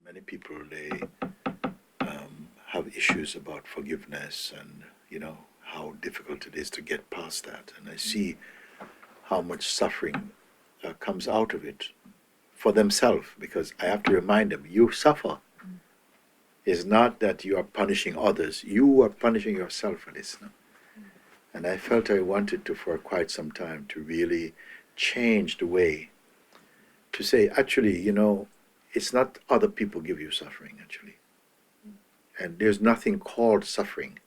Many people, they have issues about forgiveness and, how difficult it is to get past that. And I see how much suffering comes out of it for themselves, because I have to remind them, you suffer. It's not that you are punishing others, you are punishing yourself for this. No? And I felt I wanted to, for quite some time, to really change the way to say, actually, it's not other people give you suffering, actually. And there's nothing called suffering.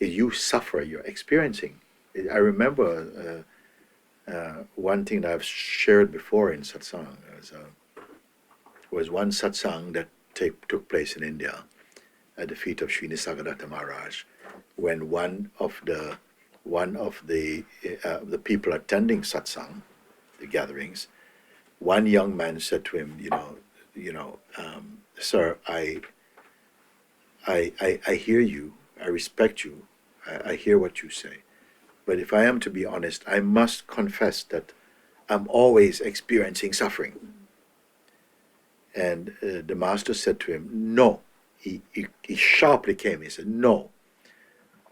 You suffer, you're experiencing. I remember one thing that I've shared before in satsang was one satsang that took place in India at the feet of Sri Nisargadatta Maharaj, when one of the people attending satsang, the gatherings, one young man said to him, sir, I hear you, I respect you, I hear what you say, but if I am to be honest, I must confess that I'm always experiencing suffering. And the master said to him, no. He sharply came. He said, no,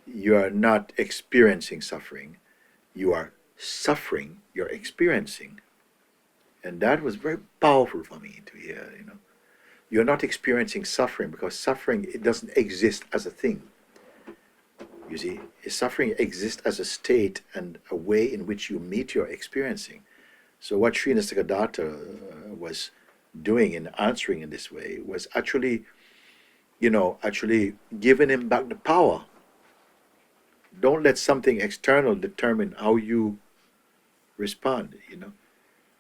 you are not experiencing suffering. You are suffering, you're experiencing. And that was very powerful for me to hear, You're not experiencing suffering, because suffering, it doesn't exist as a thing. You see, suffering exists as a state and a way in which you meet your experiencing. So what Sri Nisargadatta was doing in answering in this way was actually giving him back the power. Don't let something external determine how you respond.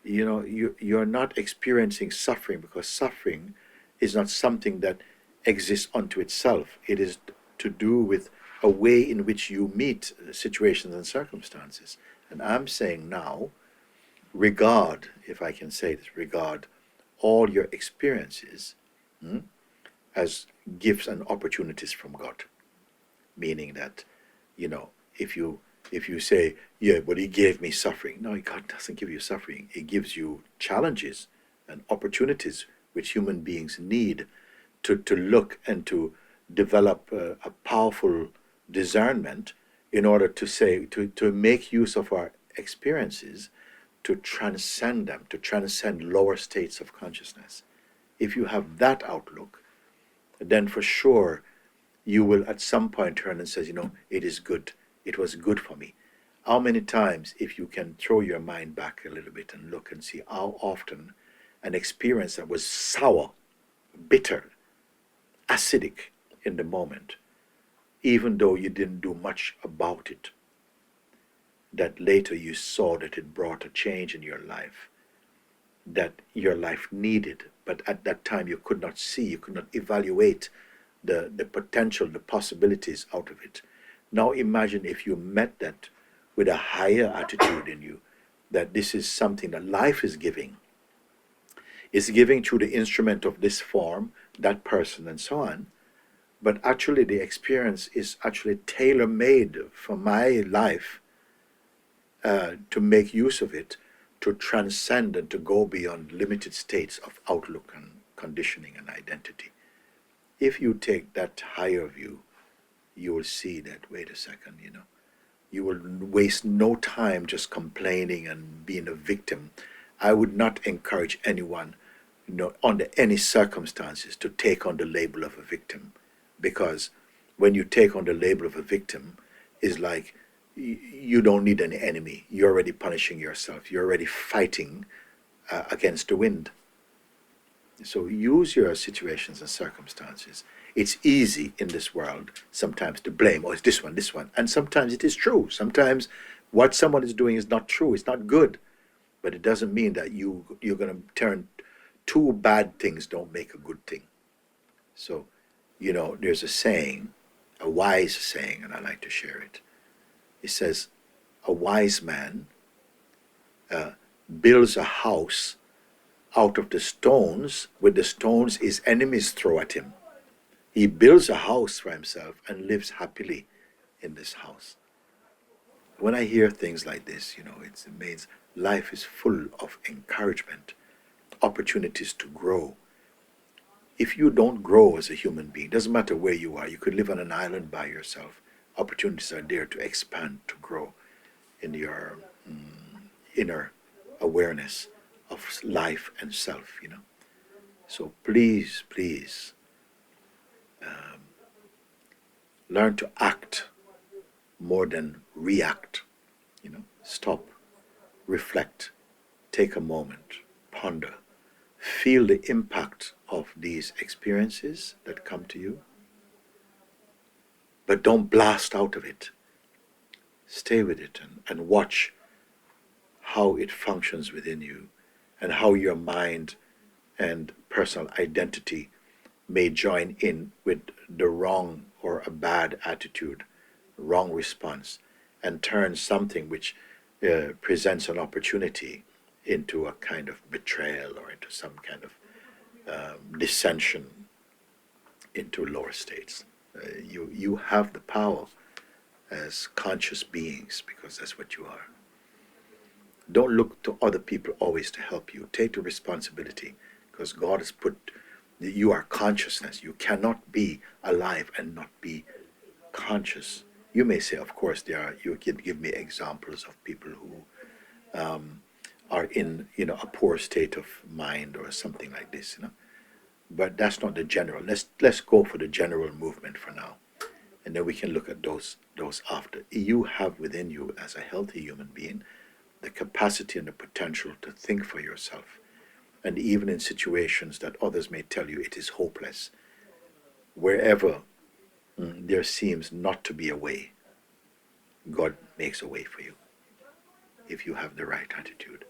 You're not experiencing suffering, because suffering is not something that exists unto itself. It is to do with a way in which you meet situations and circumstances. And I'm saying now, regard, if I can say this, regard all your experiences as gifts and opportunities from God. Meaning that, if you say, yeah, but he gave me suffering. No, God doesn't give you suffering. He gives you challenges and opportunities which human beings need to look and to develop a powerful discernment in order to say, to make use of our experiences, to transcend them, to transcend lower states of consciousness. If you have that outlook, then for sure you will at some point turn and say, it is good. It was good for me. How many times, if you can throw your mind back a little bit and look and see how often an experience that was sour, bitter, acidic in the moment, even though you didn't do much about it, that later you saw that it brought a change in your life, that your life needed, but at that time you could not see, you could not evaluate the potential, the possibilities out of it. Now imagine if you met that with a higher attitude in you, that this is something that life is giving. It's giving through the instrument of this form, that person, and so on. But actually the experience is actually tailor-made for my life, to make use of it, to transcend and to go beyond limited states of outlook and conditioning and identity. If you take that higher view, you will see that, wait a second, you will waste no time just complaining and being a victim. I would not encourage anyone, under any circumstances, to take on the label of a victim, because when you take on the label of a victim, it's like you don't need an enemy. You're already punishing yourself. You're already fighting against the wind. So use your situations and circumstances. It's easy in this world sometimes to blame, it's this one. And sometimes it is true. Sometimes what someone is doing is not true. It's not good. But it doesn't mean that you're going to turn two bad things don't make a good thing. So, there's a saying, a wise saying, and I like to share it. It says, a wise man builds a house out of the stones, with the stones his enemies throw at him. He builds a house for himself and lives happily in this house. When I hear things like this, it means life is full of encouragement, opportunities to grow. if you don't grow as a human being, doesn't matter where you are, you could live on an island by yourself. Opportunities are there to expand, to grow in your inner awareness of life and self, So please, please, learn to act more than react, Stop, reflect, take a moment, ponder, feel the impact of these experiences that come to you, but don't blast out of it. Stay with it and watch how it functions within you and how your mind and personal identity may join in with the wrong or a bad attitude, wrong response, and turn something which presents an opportunity into a kind of betrayal or into some kind of dissension into lower states. You have the power as conscious beings because that's what you are. Don't look to other people always to help you. Take the responsibility because God has put, you are consciousness. You cannot be alive and not be conscious. You may say, of course, you can give me examples of people who are in, a poor state of mind or something like this, But that's not the general. Let's go for the general movement for now. And then we can look at those after. You have within you, as a healthy human being, the capacity and the potential to think for yourself. And even in situations that others may tell you it is hopeless, wherever there seems not to be a way, God makes a way for you if you have the right attitude.